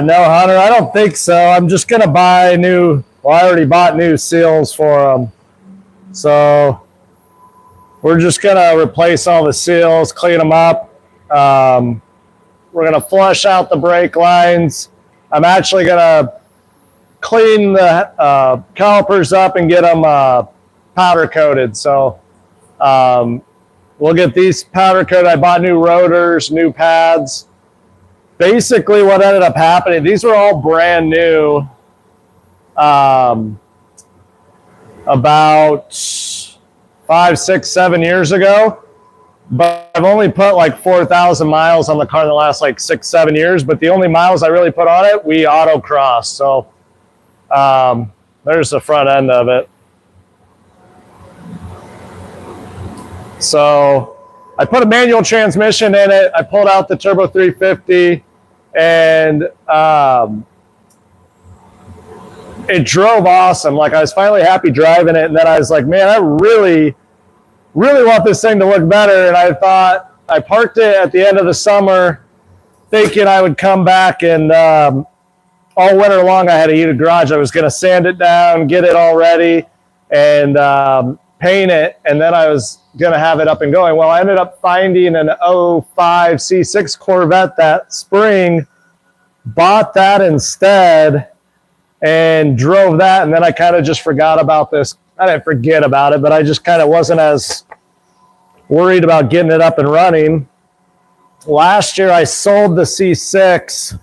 No, Hunter, I don't think so. I'm just going to buy new, well, I already bought new seals for them. So we're just going to replace all the seals, clean them up. We're going to flush out the brake lines. I'm actually going to clean the calipers up and get them powder coated. So we'll get these powder coated. I bought new rotors, new pads. Basically what ended up happening, these were all brand new about 5, 6, 7 years ago. But I've only put like 4,000 miles on the car in the last like 6, 7 years. But the only miles I really put on it, we autocross. So there's the front end of it. So I put a manual transmission in it. I pulled out the Turbo 350 and it drove awesome. Like I was finally happy driving it. And then I was like, man, I really want this thing to look better. And I thought, I parked it at the end of the summer thinking I would come back and all winter long I had a heated garage. I was going to sand it down, get it all ready and paint it. And then I was going to have it up and going. Well, I ended up finding an 05 C6 Corvette that spring, bought that instead and drove that. And then I kind of just forgot about this. I didn't forget about it, but I just kind of wasn't as worried about getting it up and running. Last year I sold the C6.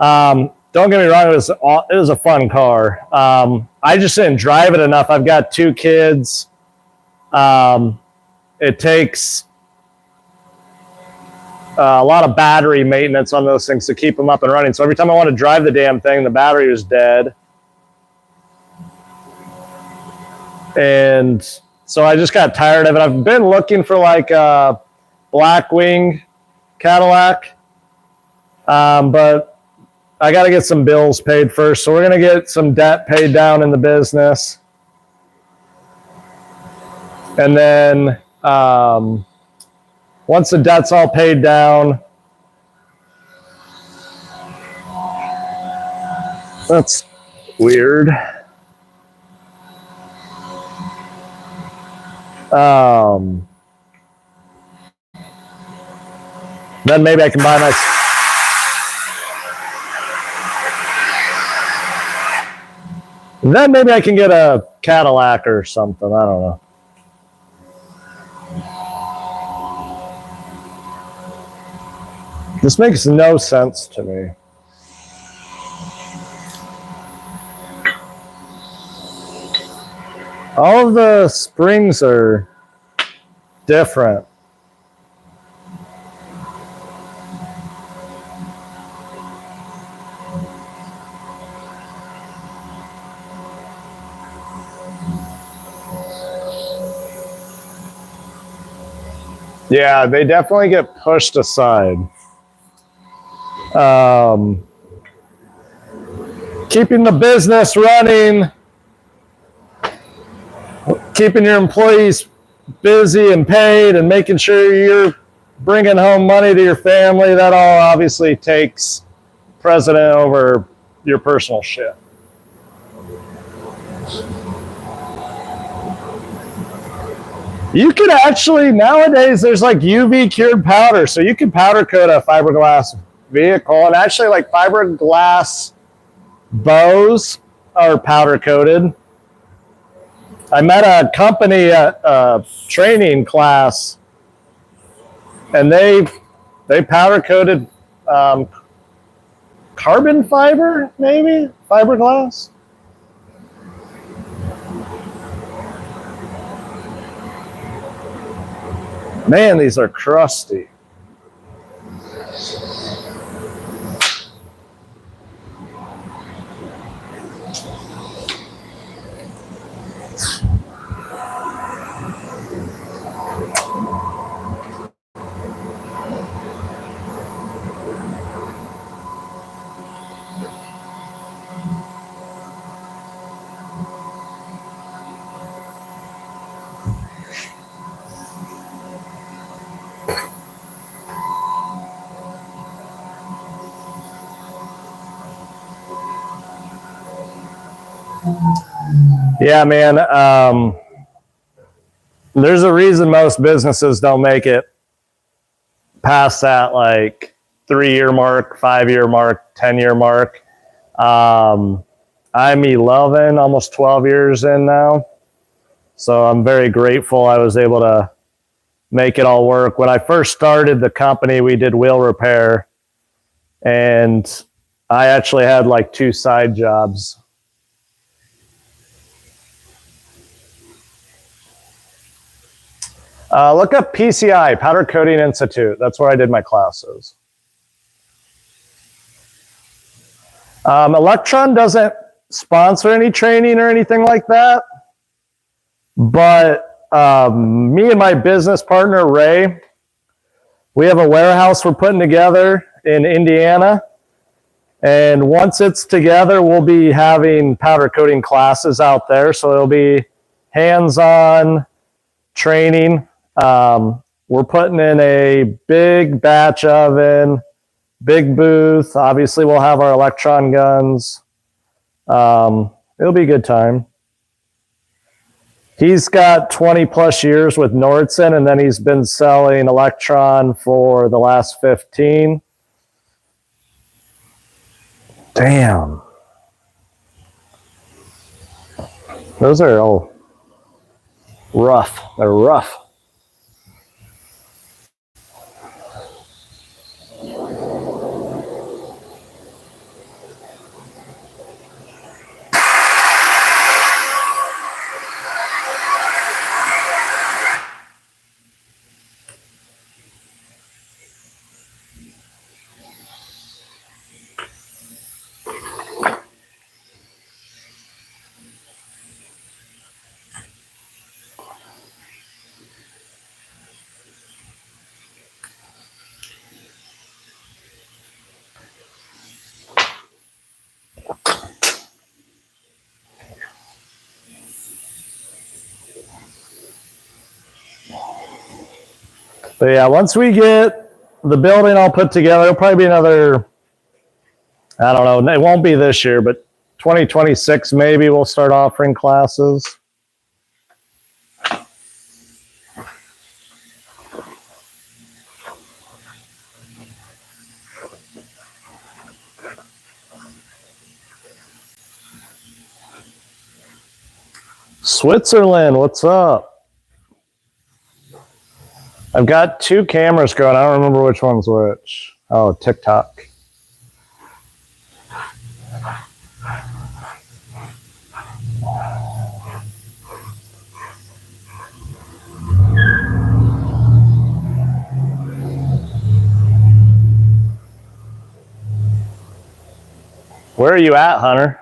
Don't get me wrong, it was a fun car. I just didn't drive it enough. I've got 2 kids. It takes a lot of battery maintenance on those things to keep them up and running. So every time I want to drive the damn thing, the battery was dead. And so I just got tired of it. I've been looking for like a Blackwing Cadillac, but I got to get some bills paid first. So we're going to get some debt paid down in the business. And then once the debt's all paid down, that's weird. Then maybe I can buy my... Then maybe I can get a Cadillac or something. I don't know. This makes no sense to me. All of the springs are different. Yeah, they definitely get pushed aside. keeping the business running, keeping your employees busy and paid, and making sure you're bringing home money to your family, that all obviously takes precedent over your personal shit. You could actually, nowadays, there's like UV cured powder, so you can powder coat a fiberglass vehicle, and actually like fiberglass bows are powder coated. I met a company at a training class, and they powder coated carbon fiber, maybe fiberglass. Man, these are crusty. Yeah, man. There's a reason most businesses don't make it past that like 3-year mark, 5-year mark, 10-year mark. I'm 11, almost 12 years in now. So I'm very grateful I was able to make it all work. When I first started the company, we did wheel repair, and I actually had like 2 side jobs. Look up PCI, Powder Coating Institute. That's where I did my classes. Electron doesn't sponsor any training or anything like that, but me and my business partner, Ray, we have a warehouse we're putting together in Indiana, and once it's together, we'll be having powder coating classes out there, so it'll be hands-on training. We're putting in a big batch oven, big booth. Obviously, we'll have our electron guns. It'll be a good time. He's got 20 plus years with Nordson, and then he's been selling electron for the last 15. Damn. Those are all rough. They're rough. But yeah, once we get the building all put together, it'll probably be another, I don't know, it won't be this year, but 2026 maybe we'll start offering classes. Switzerland, what's up? I've got 2 cameras going. I don't remember which one's which. Oh, TikTok. Where are you at, Hunter?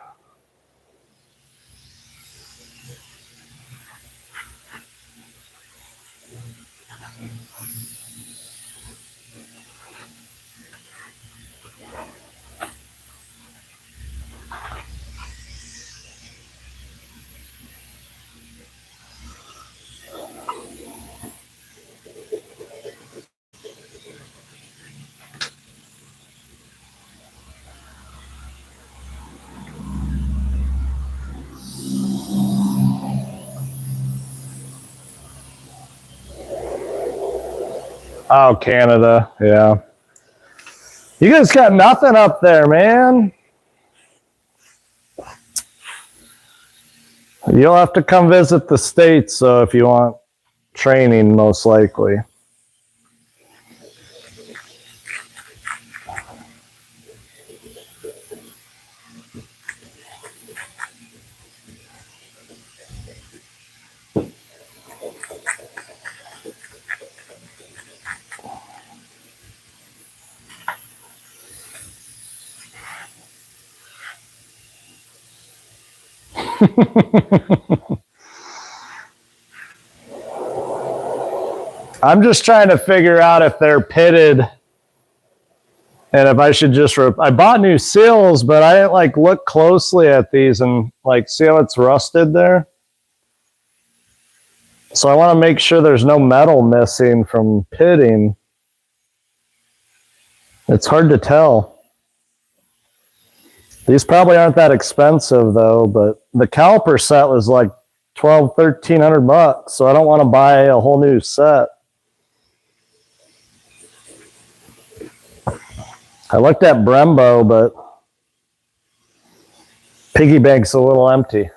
Oh, Canada, yeah. You guys got nothing up there, man. You'll have to come visit the States if you want training, most likely. I'm just trying to figure out if they're pitted and if I should just I bought new seals, but I didn't like look closely at these and like see how it's rusted there. So I want to make sure there's no metal missing from pitting. It's hard to tell. These probably aren't that expensive though, but the caliper set was like $1,200-1,300, so I don't want to buy a whole new set. I looked at Brembo, but piggy bank's a little empty.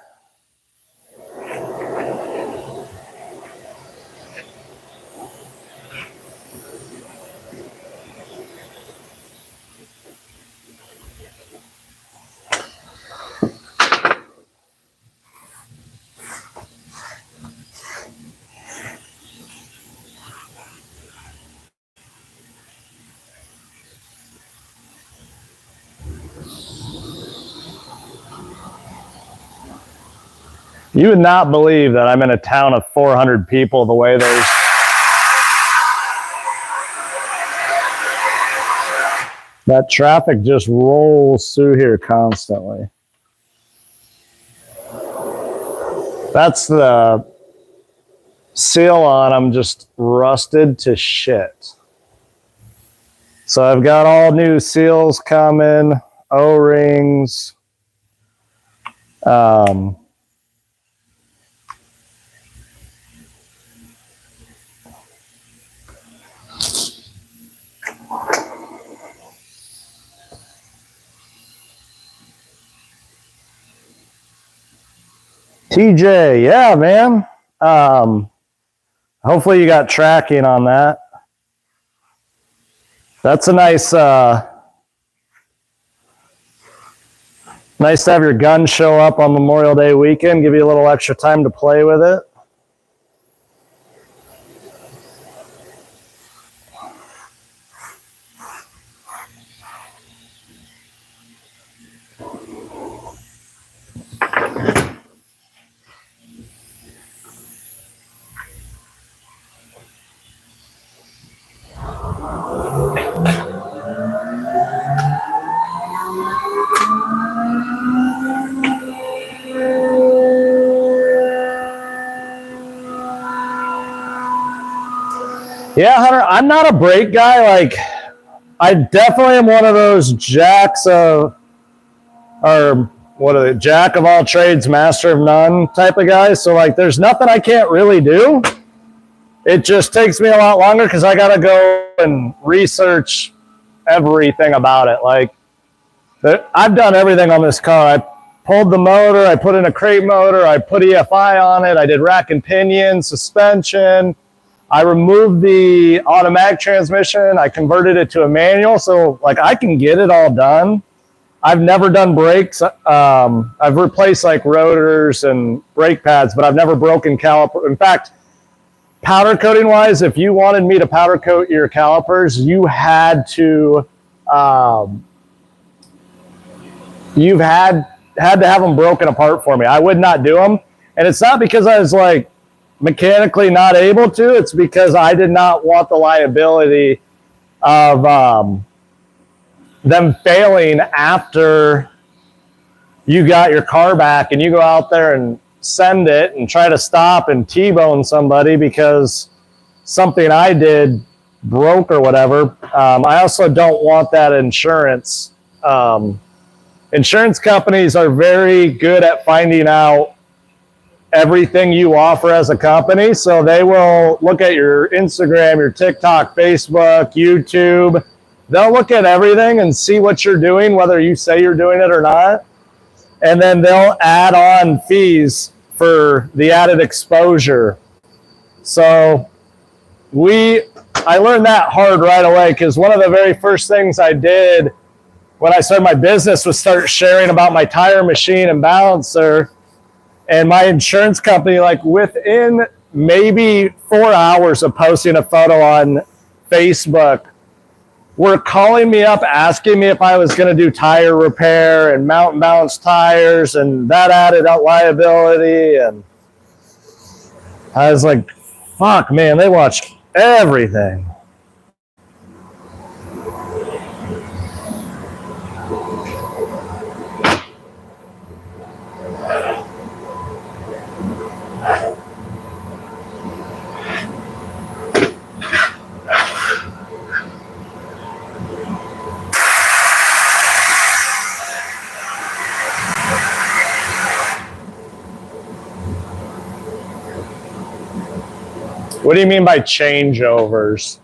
You would not believe that I'm in a town of 400 people the way there's that traffic just rolls through here constantly. That's the seal on them, just rusted to shit. So I've got all new seals coming, O-rings. TJ, yeah, man. Hopefully you got tracking on that. That's a nice, nice to have your gun show up on Memorial Day weekend, give you a little extra time to play with it. Yeah, Hunter, I'm not a brake guy. Like, I definitely am one of those jacks of, or what are they, jack of all trades, master of none type of guys. So, like, there's nothing I can't really do. It just takes me a lot longer because I got to go and research everything about it. Like, I've done everything on this car. I pulled the motor, I put in a crate motor, I put EFI on it, I did rack and pinion, suspension. I removed the automatic transmission. I converted it to a manual. So like I can get it all done. I've never done brakes. I've replaced like rotors and brake pads, but I've never broken caliper. In fact, powder coating wise, if you wanted me to powder coat your calipers, you had to, you've had to have them broken apart for me. I would not do them. And it's not because I was like, mechanically not able to, it's because I did not want the liability of them failing after you got your car back and you go out there and send it and try to stop and T-bone somebody because something I did broke or whatever. I also don't want that insurance. Insurance companies are very good at finding out everything you offer as a company. So they will look at your Instagram, your TikTok, Facebook, YouTube. They'll look at everything and see what you're doing, whether you say you're doing it or not. And then they'll add on fees for the added exposure. So I learned that hard right away, because one of the very first things I did when I started my business was start sharing about my tire machine and balancer. And my insurance company, like within maybe 4 hours of posting a photo on Facebook, were calling me up asking me if I was going to do tire repair and mount and balance tires, and that added up liability. And I was like, fuck, man, they watch everything. What do you mean by changeovers?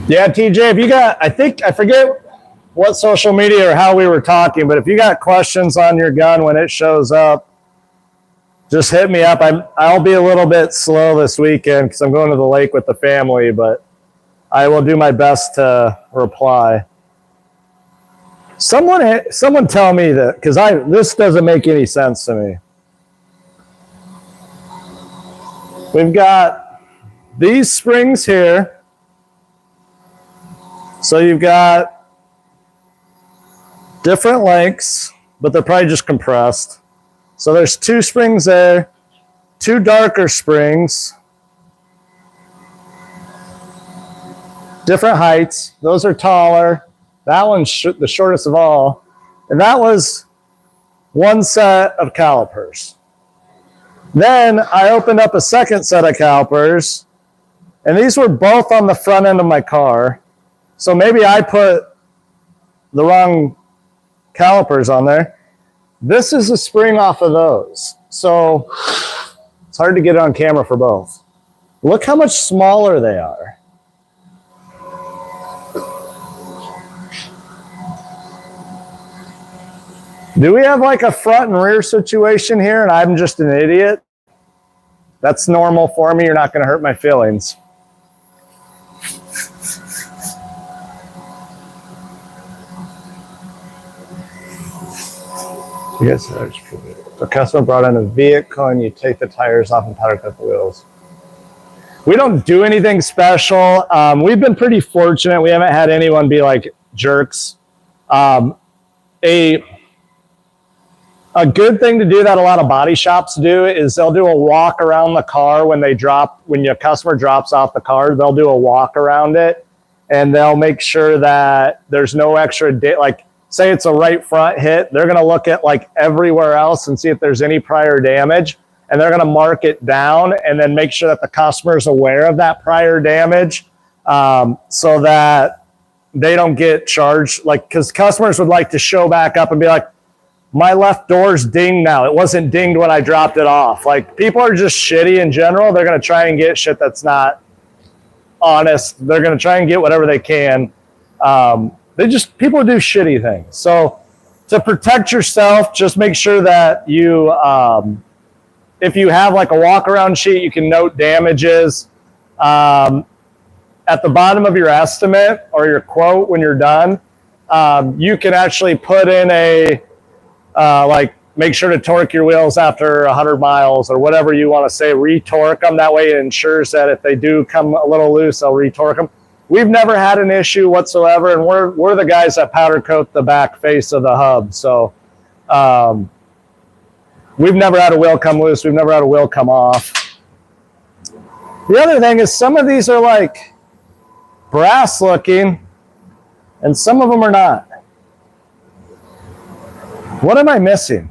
Yeah, TJ, if you got, I forget what social media or how we were talking, but if you got questions on your gun when it shows up, just hit me up. I'll be a little bit slow this weekend because I'm going to the lake with the family, but I will do my best to reply. Someone tell me that, because this doesn't make any sense to me. We've got these springs here. So you've got different lengths, but they're probably just compressed. So there's 2 springs there, 2 darker springs, different heights. Those are taller. That one's the shortest of all. And that was one set of calipers. Then I opened up a second set of calipers, and these were both on the front end of my car. So maybe I put the wrong calipers on there. This is a spring off of those. So it's hard to get it on camera for both. Look how much smaller they are. Do we have like a front and rear situation here and I'm just an idiot? That's normal for me. You're not going to hurt my feelings. Yes, the customer brought in a vehicle and you take the tires off and powder coat the wheels. We don't do anything special. We've been pretty fortunate. We haven't had anyone be like jerks. A good thing to do that a lot of body shops do is they'll do a walk around the car when your customer drops off the car, they'll do a walk around it and they'll make sure that there's no extra, like say it's a right front hit, they're going to look at like everywhere else and see if there's any prior damage, and they're going to mark it down and then make sure that the customer is aware of that prior damage, so that they don't get charged. Like, because customers would like to show back up and be like, my left door's dinged now. It wasn't dinged when I dropped it off. Like, people are just shitty in general. They're going to try and get shit that's not honest. They're going to try and get whatever they can. People do shitty things. So to protect yourself, just make sure that you, if you have like a walk around sheet, you can note damages. At the bottom of your estimate or your quote when you're done, you can actually put in like make sure to torque your wheels after 100 miles or whatever you want to say, retorque them. That way it ensures that if they do come a little loose, they'll retorque them. We've never had an issue whatsoever, and we're the guys that powder coat the back face of the hub. So we've never had a wheel come loose. We've never had a wheel come off. The other thing is some of these are like brass looking, and some of them are not. What am I missing?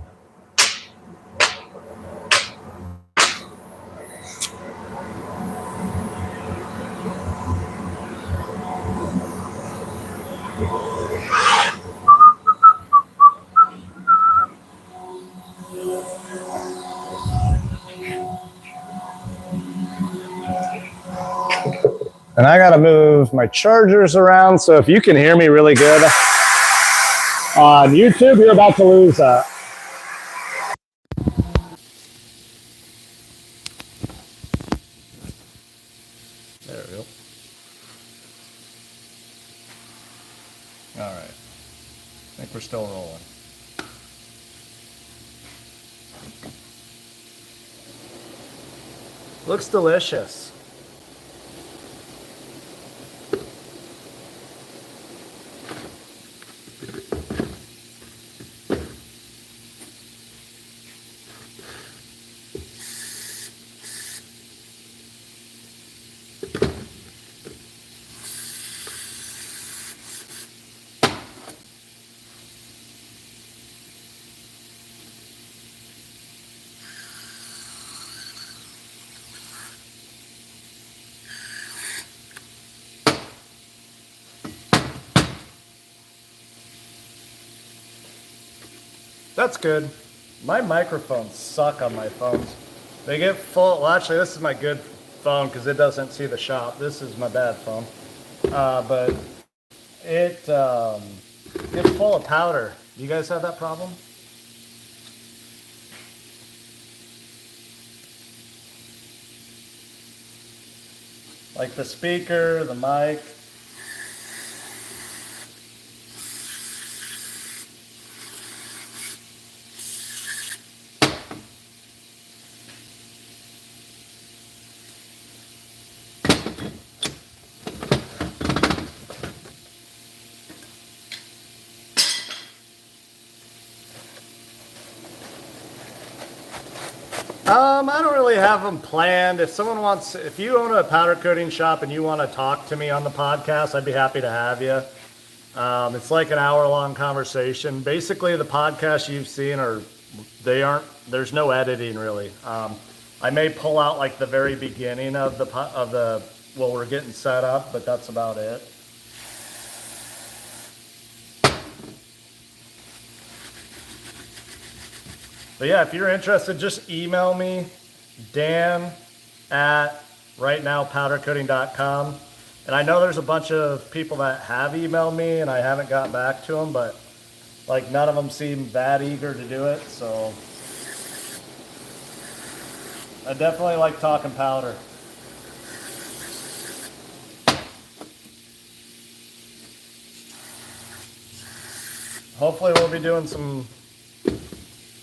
And I gotta move my chargers around, so if you can hear me really good on YouTube, you're about to lose that. There we go. All right, I think we're still rolling. Looks delicious. That's good. My microphones suck on my phones. They get full. Well, actually, this is my good phone because it doesn't see the shop. This is my bad phone. But it gets full of powder. Do you guys have that problem? Like the speaker, the mic. I don't really have them planned. If you own a powder coating shop and you want to talk to me on the podcast, I'd be happy to have you. It's like an hour-long conversation. Basically, the podcasts you've seen there's no editing really. I may pull out like the very beginning of well, we're getting set up, but that's about it. But yeah, if you're interested, just email me, dan@rightnowpowdercoating.com. And I know there's a bunch of people that have emailed me and I haven't gotten back to them, but like none of them seem that eager to do it. So I definitely like talking powder. Hopefully we'll be doing some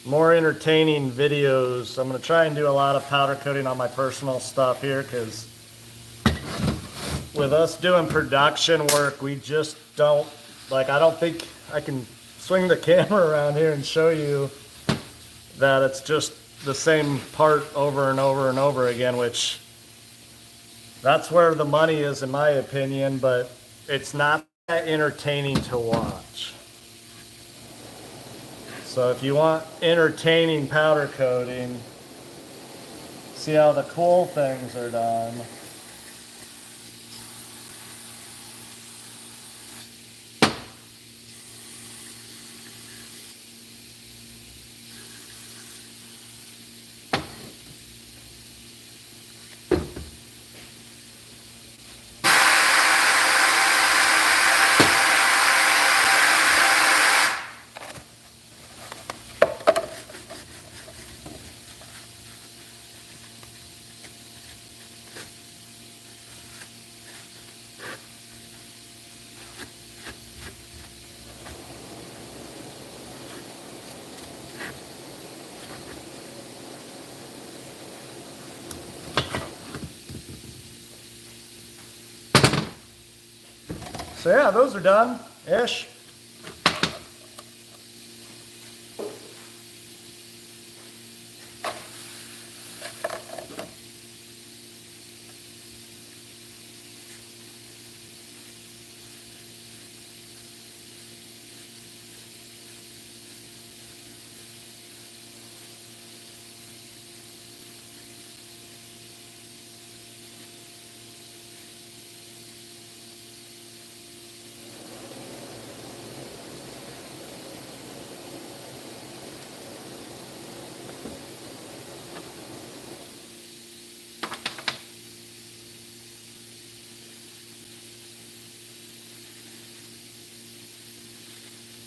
more entertaining videos. I'm going to try and do a lot of powder coating on my personal stuff here because with us doing production work, we just don't, I don't think I can swing the camera around here and show you that it's just the same part over and over and over again, which that's where the money is in my opinion, but it's not that entertaining to watch. So if you want entertaining powder coating, see how the Kool things are done. So yeah, those are done-ish.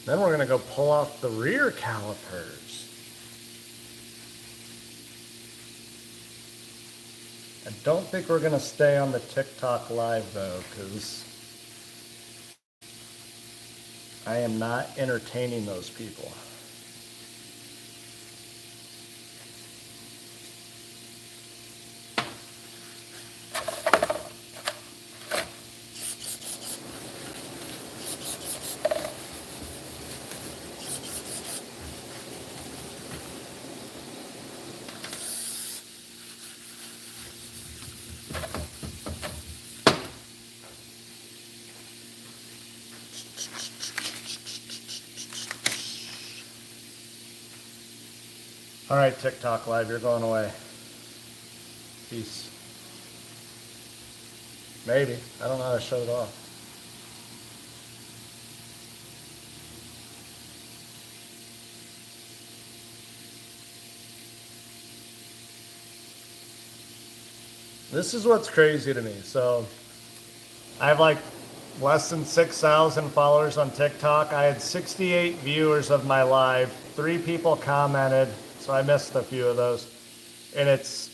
Then we're going to go pull off the rear calipers. I don't think we're going to stay on the TikTok live though, because I am not entertaining those people. All right, TikTok live, you're going away. Peace. Maybe. I don't know how to shut it off. This is what's crazy to me. So I have like less than 6,000 followers on TikTok. I had 68 viewers of my live. 3 people commented, so I missed a few of those. And it's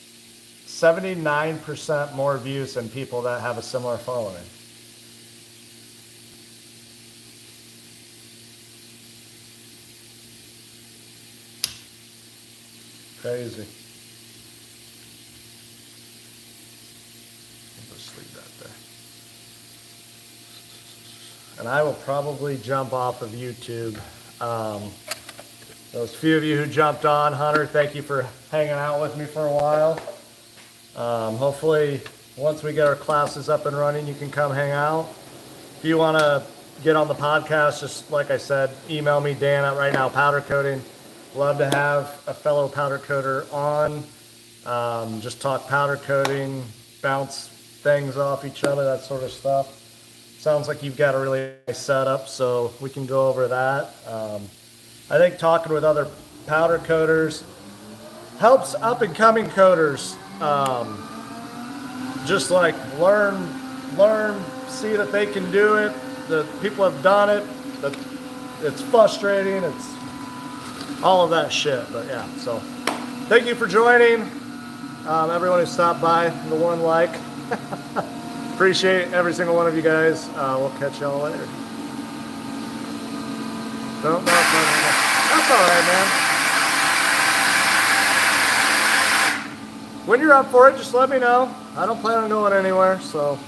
79% more views than people that have a similar following. Crazy. I'll just leave that there. And I will probably jump off of YouTube. Those few of you who jumped on, Hunter, thank you for hanging out with me for a while. Hopefully, once we get our classes up and running, you can come hang out. If you want to get on the podcast, just like I said, email me, Dan at Right Now Powder Coating. Love to have a fellow powder coater on. Just talk powder coating, bounce things off each other, that sort of stuff. Sounds like you've got a really nice setup, so we can go over that. I think talking with other powder coaters helps up and coming coaters just like learn, see that they can do it, that people have done it, that it's frustrating, it's all of that shit. But yeah, so thank you for joining. Everyone who stopped by, the one like. Appreciate every single one of you guys. We'll catch y'all later. No. That's all right, man. When you're up for it, just let me know. I don't plan on going anywhere, so